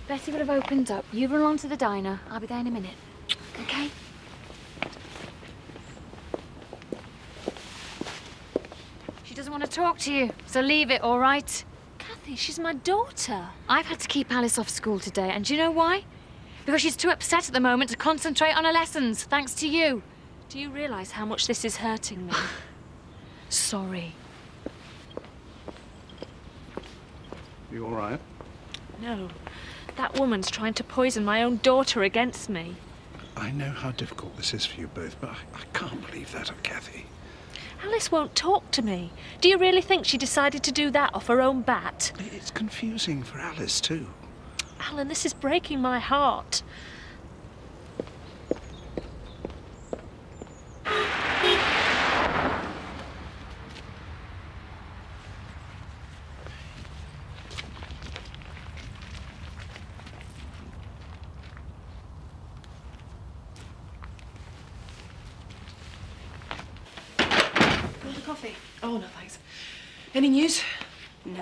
Betty will have opened up. You run along to the diner. I'll be there in a minute. Okay? She doesn't want to talk to you, so leave it, all right? Kathy, she's my daughter. I've had to keep Alice off school today, and do you know why? Because she's too upset at the moment to concentrate on her lessons, thanks to you. Do you realise how much this is hurting me? Sorry. You all right? No. That woman's trying to poison my own daughter against me. I know how difficult this is for you both, but I can't believe that of Kathy. Alice won't talk to me. Do you really think she decided to do that off her own bat? It's confusing for Alice, too. Alan, this is breaking my heart. Coffee? Oh, no, thanks. Any news? No.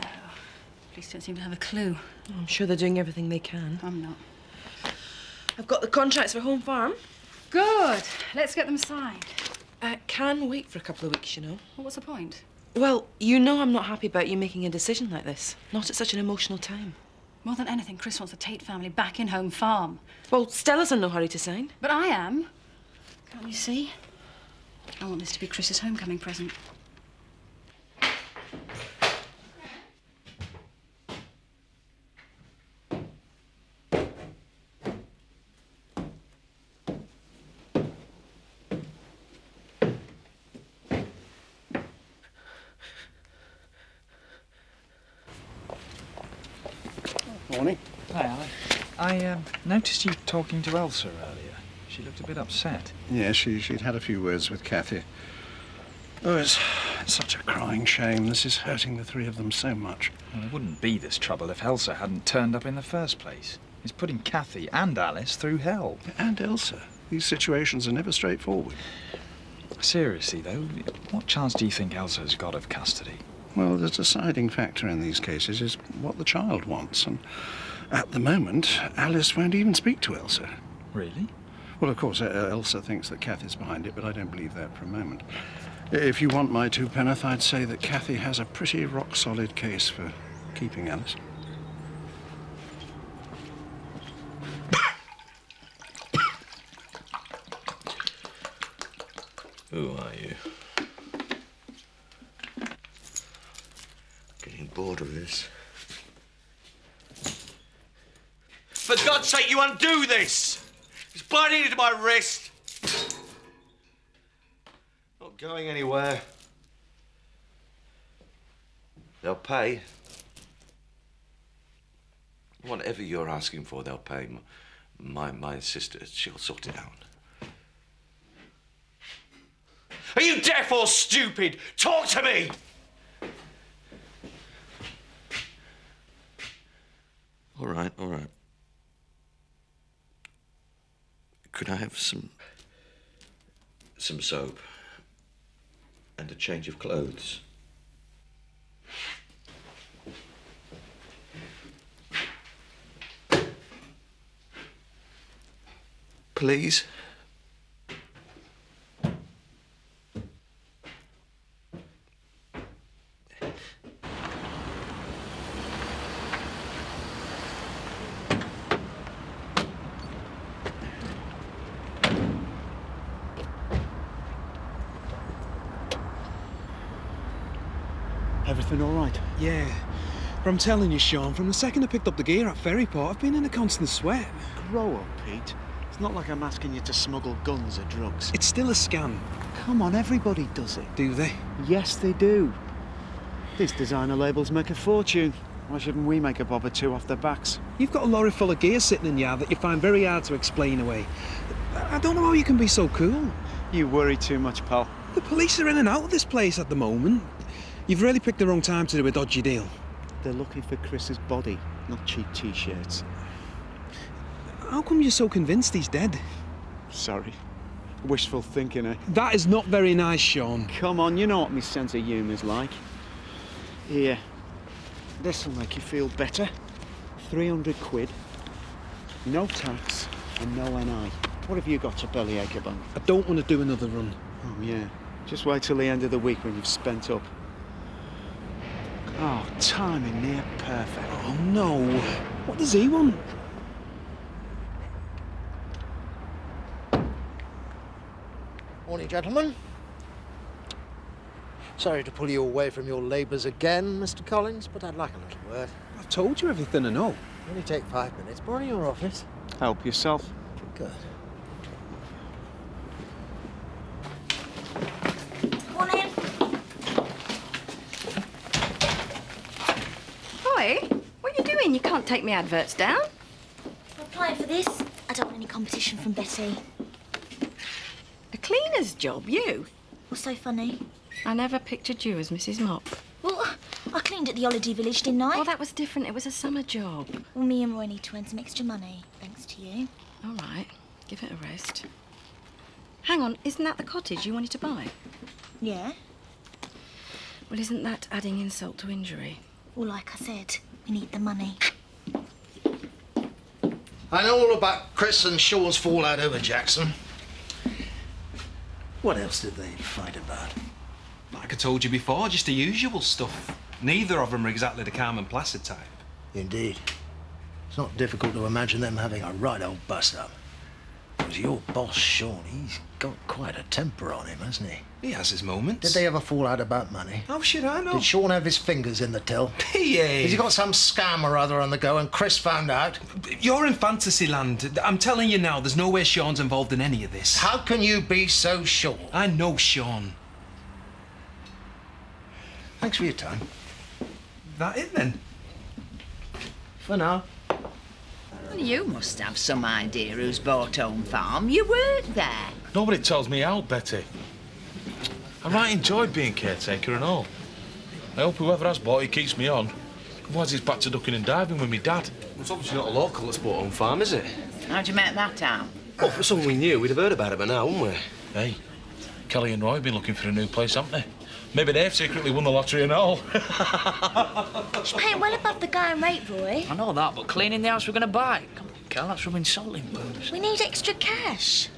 Police don't seem to have a clue. I'm sure they're doing everything they can. I'm not. I've got the contracts for Home Farm. Good. Let's get them signed. Can wait for a couple of weeks, you know. Well, what's the point? Well, you know I'm not happy about you making a decision like this. Not at such an emotional time. More than anything, Chris wants the Tate family back in Home Farm. Well, Stella's in no hurry to sign. But I am. Can't you see? I want this to be Chris's homecoming present. Morning. Hi, Alan. I noticed you talking to Elsa earlier. She looked a bit upset. Yeah, she'd had a few words with Kathy. Oh, it's such a crying shame. This is hurting the three of them so much. Well, there wouldn't be this trouble if Elsa hadn't turned up in the first place. It's putting Kathy and Alice through hell. And Elsa. These situations are never straightforward. Seriously, though, what chance do you think Elsa's got of custody? Well, the deciding factor in these cases is what the child wants, and at the moment, Alice won't even speak to Elsa. Really? Well, of course, Elsa thinks that Kathy's behind it, but I don't believe that for a moment. If you want my two penn'orth, I'd say that Kathy has a pretty rock-solid case for keeping Alice. Who are you? Getting bored of this. For God's sake, you undo this! It's biting into my wrist. Not going anywhere. They'll pay. Whatever you're asking for, they'll pay. My sister, she'll sort it out. Are you deaf or stupid? Talk to me! All right, all right. Could I have some soap and a change of clothes? Please? Everything all right? Yeah. But I'm telling you, Sean, from the second I picked up the gear at Ferryport, I've been in a constant sweat. Grow up, Pete. It's not like I'm asking you to smuggle guns or drugs. It's still a scam. Come on, everybody does it. Do they? Yes, they do. These designer labels make a fortune. Why shouldn't we make a bob or two off their backs? You've got a lorry full of gear sitting in yard that you find very hard to explain away. I don't know how you can be so cool. You worry too much, pal. The police are in and out of this place at the moment. You've really picked the wrong time to do a dodgy deal. They're looking for Chris's body, not cheap T-shirts. How come you're so convinced he's dead? Sorry. Wishful thinking, eh? That is not very nice, Sean. Come on, you know what my sense of humour's like. Here. This'll make you feel better. 300 quid. No tax and no NI. What have you got to bellyache about? I don't want to do another run. Oh, yeah. Just wait till the end of the week when you've spent up. Oh, timing near perfect. Oh, no. What does he want? Morning, gentlemen. Sorry to pull you away from your labours again, Mr. Collins, but I'd like a little word. I've told you everything I know. Only take 5 minutes. Borrow your office. Help yourself. Good. Morning. Hi, what are you doing? You can't take me adverts down. I'm applying for this. I don't want any competition from Betty. A cleaner's job, you? What's so funny? I never pictured you as Mrs. Mop. Well, I cleaned at the holiday village, didn't I? Well, that was different. It was a summer job. Well, me and Roy need to earn some extra money, thanks to you. All right, give it a rest. Hang on, isn't that the cottage you wanted to buy? Yeah? Well, isn't that adding insult to injury? Well, like I said, we need the money. I know all about Chris and Sean's fallout over Jackson. What else did they fight about? Like I told you before, just the usual stuff. Neither of them are exactly the calm and placid type. Indeed. It's not difficult to imagine them having a right old bust-up. Because your boss, Sean, he's got quite a temper on him, hasn't he? He has his moments. Did they ever fall out about money? How should I know? Did Sean have his fingers in the till? Behave. Has he got some scam or other on the go and Chris found out? You're in fantasy land. I'm telling you now, there's no way Sean's involved in any of this. How can you be so sure? I know Sean. Thanks for your time. That it then? For now. Well, you must have some idea who's bought home farm. You work there. Nobody tells me out, Betty. I might enjoy being caretaker and all. I hope whoever has bought it keeps me on. Otherwise he's back to ducking and diving with me dad. It's obviously not a local that's bought home farm, is it? How'd you make that out? Well, for someone we knew, we'd have heard about it by now, wouldn't we? Hey, Kelly and Roy have been looking for a new place, haven't they? Maybe they've secretly won the lottery and all. She's paying well above the going rate, Roy. I know that, but cleaning the house we're going to buy. Come on, Kel, that's rubbing salt in boots. We need extra cash.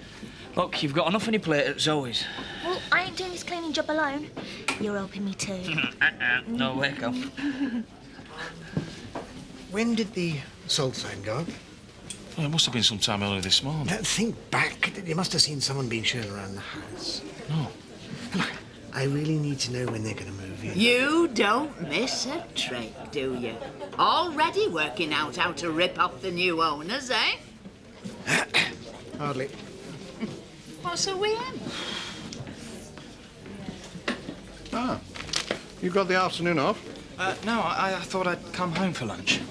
Look, you've got enough on your plate at Zoe's. Well, I ain't doing this cleaning job alone. You're helping me too. No way, Kel. When did the salt sign go up? Well, it must have been sometime early this morning. Think back. You must have seen someone being shown around the house. No. Look, I really need to know when they're going to move in. You don't miss a trick, do you? Already working out how to rip off the new owners, eh? Hardly. What's a we in? Ah, you got the afternoon off? No, I thought I'd come home for lunch.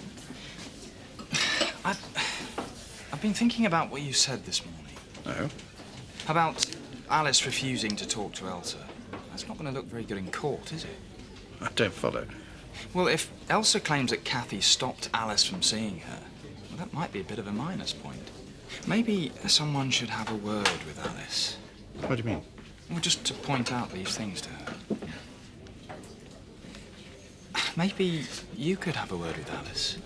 I've been thinking about what you said this morning. Oh? About Alice refusing to talk to Elsa. That's not going to look very good in court, is it? I don't follow. Well, if Elsa claims that Kathy stopped Alice from seeing her, well, that might be a bit of a minus point. Maybe someone should have a word with Alice. What do you mean? Well, just to point out these things to her. Maybe you could have a word with Alice.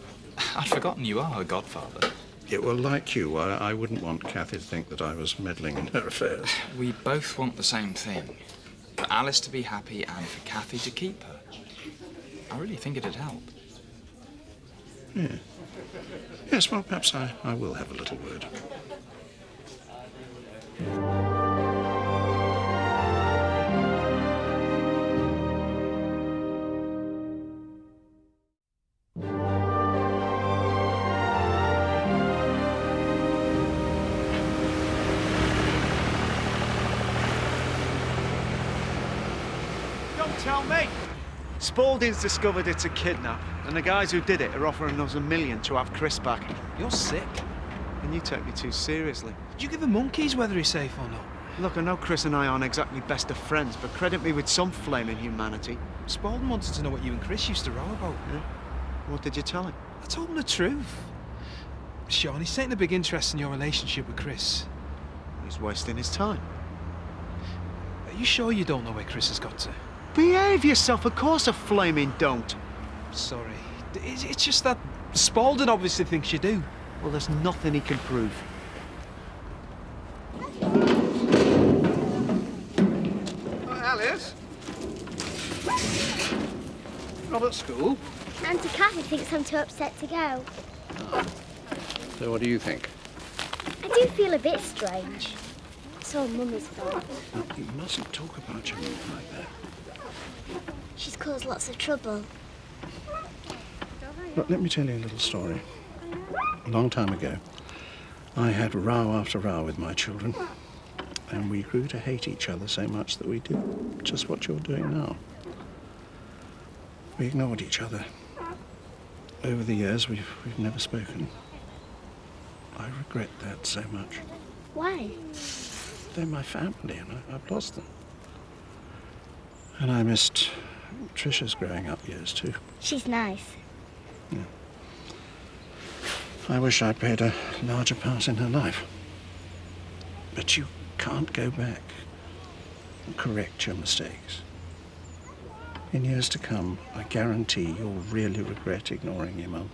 I'd forgotten you are her godfather. Yeah, well, like you, I wouldn't want Kathy to think that I was meddling in her affairs. We both want the same thing. For Alice to be happy and for Kathy to keep her. I really think it'd help. Yeah. Yes, well, perhaps I will have a little word. Don't tell me! Spaulding's discovered it's a kidnap, and the guys who did it are offering us $1 million to have Chris back. You're sick. And you take me too seriously. Do you give a monkeys whether he's safe or not? Look, I know Chris and I aren't exactly best of friends, but credit me with some flaming humanity. Spaulding wanted to know what you and Chris used to row about. Yeah? What did you tell him? I told him the truth. Sean, he's taking a big interest in your relationship with Chris. He's wasting his time. Are you sure you don't know where Chris has got to? Behave yourself, of course I flaming don't. Sorry. It's just that Spaulding obviously thinks you do. Well, there's nothing he can prove. Alice? Not at school? Auntie Cathy thinks I'm too upset to go. So what do you think? I do feel a bit strange. It's all Mummy's fault. No, you mustn't talk about your mum like that. She's caused lots of trouble. Look, let me tell you a little story. A long time ago, I had row after row with my children, and we grew to hate each other so much that we did just what you're doing now. We ignored each other. Over the years, we've never spoken. I regret that so much. Why? They're my family, and I've lost them. And I missed Trisha's growing up years, too. She's nice. Yeah. I wish I'd played a larger part in her life. But you can't go back and correct your mistakes. In years to come, I guarantee you'll really regret ignoring your mum.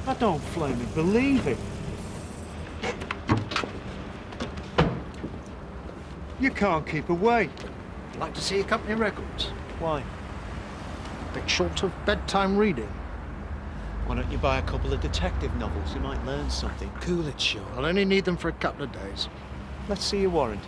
I don't flaming believe it. You can't keep away. Like to see your company records? Why? Bit short of bedtime reading. Why don't you buy a couple of detective novels? You might learn something. Cool it, sure. I'll only need them for a couple of days. Let's see your warrant.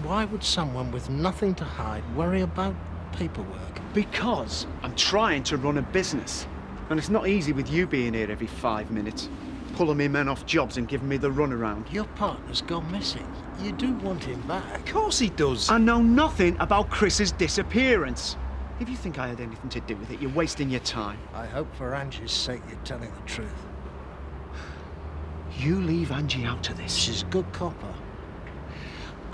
Why would someone with nothing to hide worry about paperwork? Because I'm trying to run a business. And it's not easy with you being here every 5 minutes, pulling me men off jobs and giving me the runaround. Your partner's gone missing. You do want him back. Of course he does. I know nothing about Chris's disappearance. If you think I had anything to do with it, you're wasting your time. I hope for Angie's sake you're telling the truth. You leave Angie out of this. She's good copper.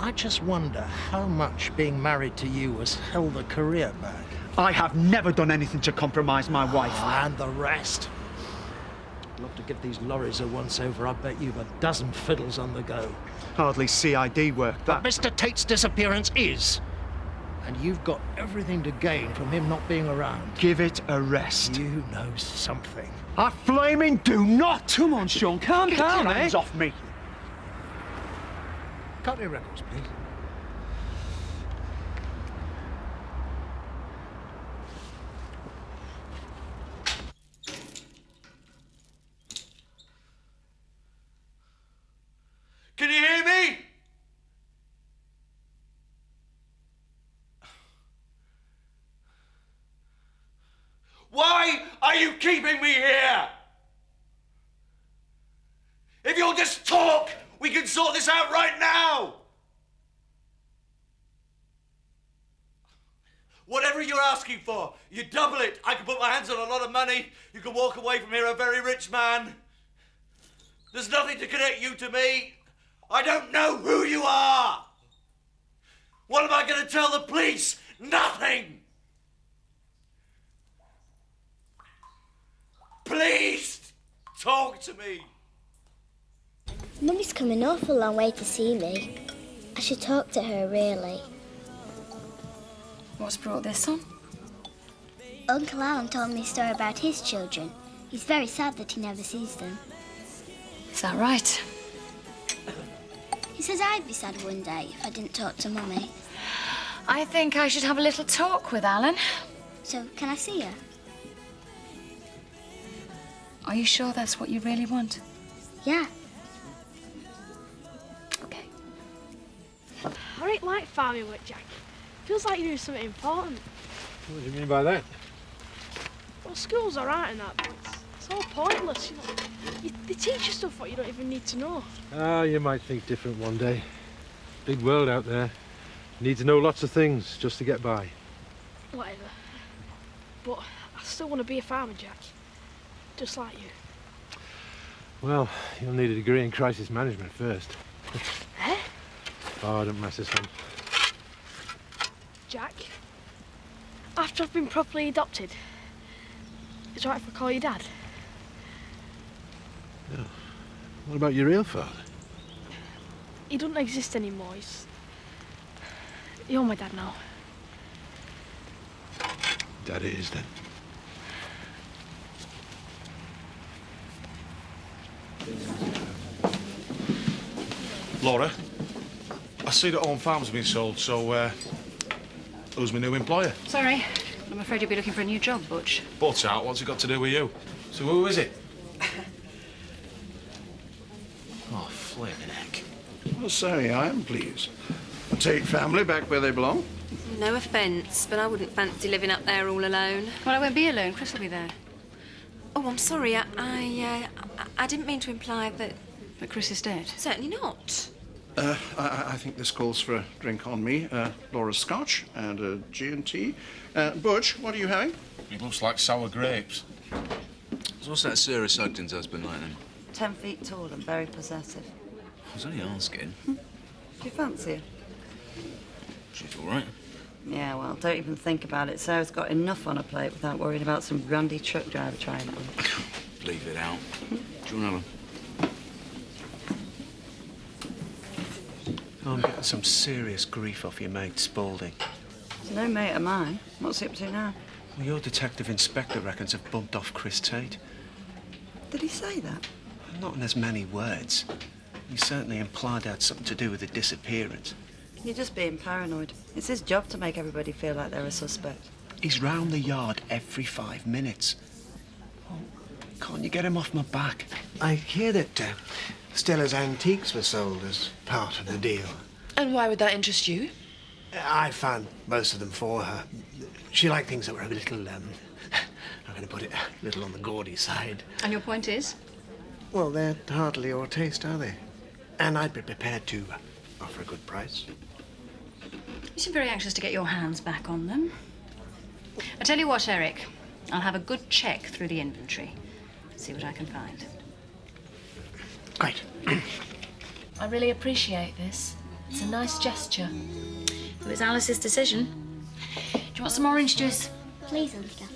I just wonder how much being married to you has held a career back. I have never done anything to compromise my wife. And the rest. I'd love to give these lorries a once-over. I bet you've a dozen fiddles on the go. Hardly CID work, that. But Mr. Tate's disappearance is. And you've got everything to gain from him not being around. Give it a rest. You know something. I flaming do not! Come on, Sean, calm down, Get your hands off me. Company records, please. Can you hear me? Why are you keeping me here? If you'll just talk, we can sort this out right now. Whatever you're asking for, you double it. I can put my hands on a lot of money. You can walk away from here a very rich man. There's nothing to connect you to me. I don't know who you are. What am I going to tell the police? Nothing. Please, talk to me. Mummy's come an awful long way to see me. I should talk to her, really. What's brought this on? Uncle Alan told me a story about his children. He's very sad that he never sees them. Is that right? He says I'd be sad one day if I didn't talk to Mummy. I think I should have a little talk with Alan. So, can I see her? Are you sure that's what you really want? Yeah. Okay. I don't like farming work, Jack. Feels like you're doing something important. What do you mean by that? Well, school's all right and that, but it's all pointless, you know. They teach you stuff what you don't even need to know. Ah, you might think different one day. Big world out there. You need to know lots of things just to get by. Whatever. But I still want to be a farmer, Jack. Just like you. Well, you'll need a degree in crisis management first. Eh? Oh, don't mess this up. Jack, after I've been properly adopted, it's all right if I call you Dad? Yeah. What about your real father? He doesn't exist anymore. You're my dad now. Dad it is, then. Laura, I see that Home Farm's been sold, so who's my new employer? Sorry, I'm afraid you'll be looking for a new job, Butch. Butts out, what's it got to do with you? So who is it? Oh, flaming heck. Well, sorry, I am pleased. A Tate family back where they belong. No offence, but I wouldn't fancy living up there all alone. Well, I won't be alone. Chris will be there. Oh, I'm sorry. I didn't mean to imply that... That Chris is dead? Certainly not. I think this calls for a drink on me. Laura's scotch and a G&T. Butch, what are you having? It looks like sour grapes. So what's that Sarah Sugden's husband like then? 10 feet tall and very possessive. I was only asking. Do you fancy her? She's all right. Yeah, well, don't even think about it. Sarah's got enough on her plate without worrying about some randy truck driver trying it on. Leave it out. Do you want another? I'm getting some serious grief off your mate, Spaulding. He's no mate of mine. What's he up to now? Well, your detective inspector reckons I've bumped off Chris Tate. Did he say that? Not in as many words. He certainly implied it had something to do with the disappearance. You're just being paranoid. It's his job to make everybody feel like they're a suspect. He's round the yard every 5 minutes. Oh, can't you get him off my back? I hear that Stella's antiques were sold as part of the deal. And why would that interest you? I found most of them for her. She liked things that were a little, I'm going to put it, a little on the gaudy side. And your point is? Well, they're hardly your taste, are they? And I'd be prepared to offer a good price. You seem very anxious to get your hands back on them. I tell you what, Eric, I'll have a good check through the inventory. See what I can find. Great. I really appreciate this. It's a nice gesture. It was Alice's decision. Do you want some orange juice? Please, Auntie Gaff.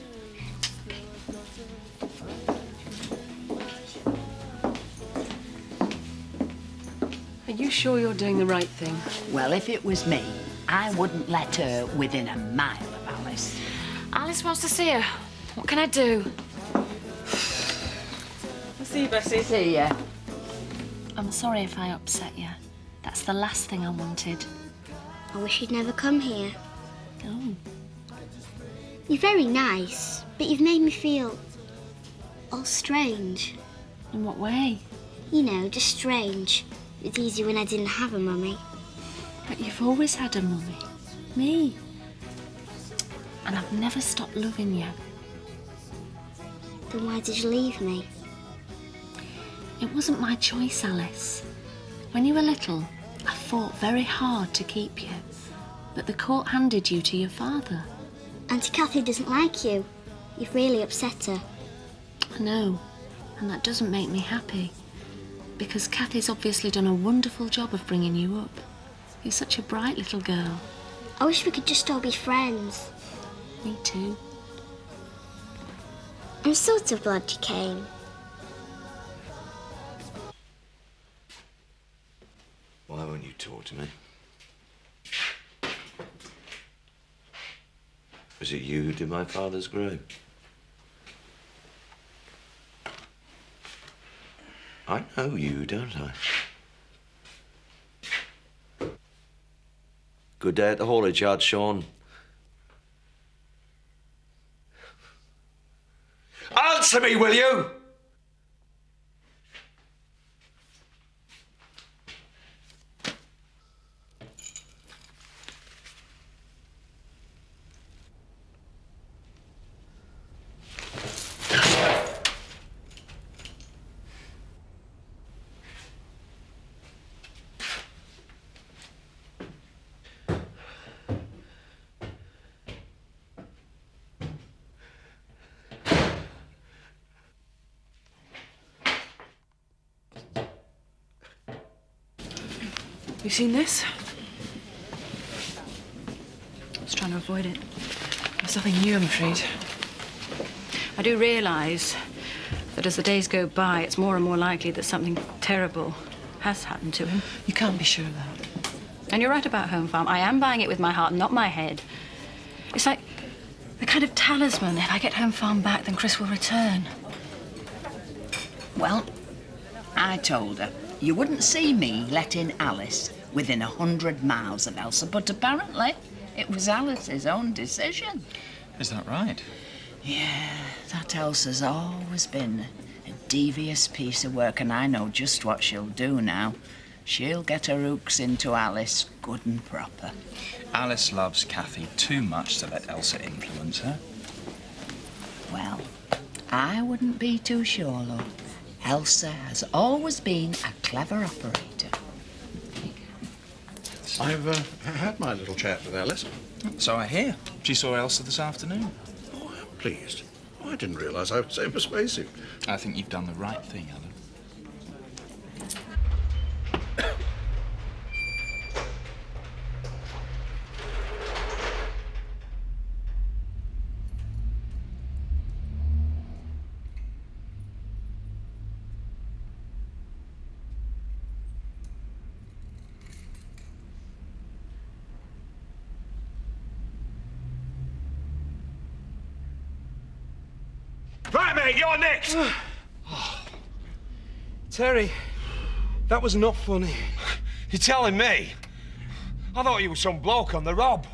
Are you sure you're doing the right thing? Well, if it was me, I wouldn't let her within a mile of Alice. Alice wants to see her. What can I do? I'll see you, Bessie. See ya. I'm sorry if I upset you. That's the last thing I wanted. I wish you'd never come here. Oh. You're very nice, but you've made me feel all strange. In what way? You know, just strange. It's easier when I didn't have a mummy. But you've always had a mummy. Me. And I've never stopped loving you. Then why did you leave me? It wasn't my choice, Alice. When you were little, I fought very hard to keep you. But the court handed you to your father. Auntie Cathy doesn't like you. You've really upset her. I know. And that doesn't make me happy. Because Cathy's obviously done a wonderful job of bringing you up. You're such a bright little girl. I wish we could just all be friends. Me too. I'm sort of glad you came. Why won't you talk to me? Was it you who did my father's grave? I know you, don't I? Good day at the haulage yard, Sean. Answer me, will you? You seen this? I was trying to avoid it. There's nothing new, I'm afraid. I do realise that as the days go by, it's more and more likely that something terrible has happened to him. You can't be sure of that. And you're right about Home Farm. I am buying it with my heart, not my head. It's like the kind of talisman. If I get Home Farm back, then Chris will return. Well, I told her. You wouldn't see me letting Alice within 100 miles of Elsa, but apparently it was Alice's own decision. Is that right? Yeah, that Elsa's always been a devious piece of work, and I know just what she'll do now. She'll get her hooks into Alice good and proper. Alice loves Kathy too much to let Elsa influence her. Well, I wouldn't be too sure, love. Elsa has always been a clever operator. I've had my little chat with Alice. So I hear. She saw Elsa this afternoon. Oh, I'm pleased. I didn't realise I was so persuasive. I think you've done the right thing, Alan. Right, mate, you're next! Terry, that was not funny. You're telling me? I thought you were some bloke on the rob.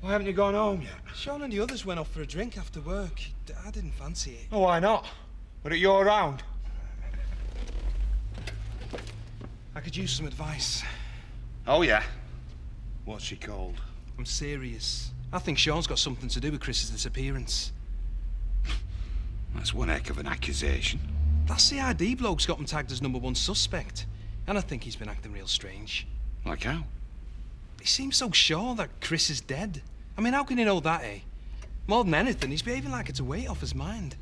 Why haven't you gone home yet? Sean and the others went off for a drink after work. I didn't fancy it. Oh, why not? Were it your round? I could use some advice. Oh, yeah? What's she called? I'm serious. I think Sean's got something to do with Chris's disappearance. That's one heck of an accusation. That CID bloke's got him tagged as #1 suspect. And I think he's been acting real strange. Like how? He seems so sure that Chris is dead. I mean, how can he know that, eh? More than anything, he's behaving like it's a weight off his mind.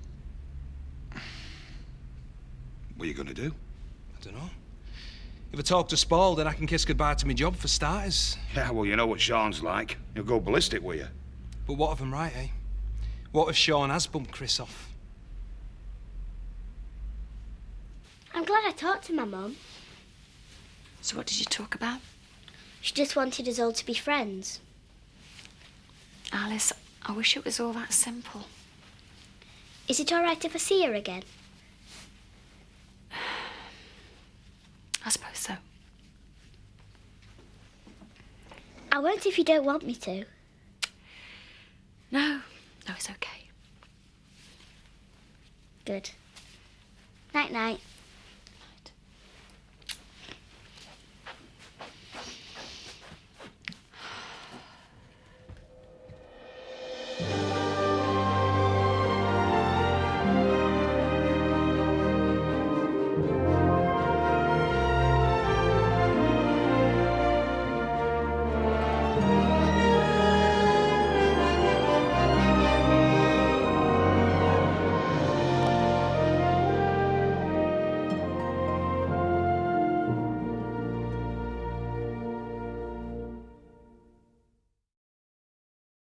What are you going to do? I don't know. If I talk to Spaulding, then I can kiss goodbye to my job for starters. Yeah, well, you know what Sean's like. He'll go ballistic with you. But what if I'm right, eh? What if Sean has bumped Chris off? I'm glad I talked to my mum. So what did you talk about? She just wanted us all to be friends. Alice, I wish it was all that simple. Is it all right if I see her again? I suppose so. I won't if you don't want me to. No, it's okay. Good. Night-night.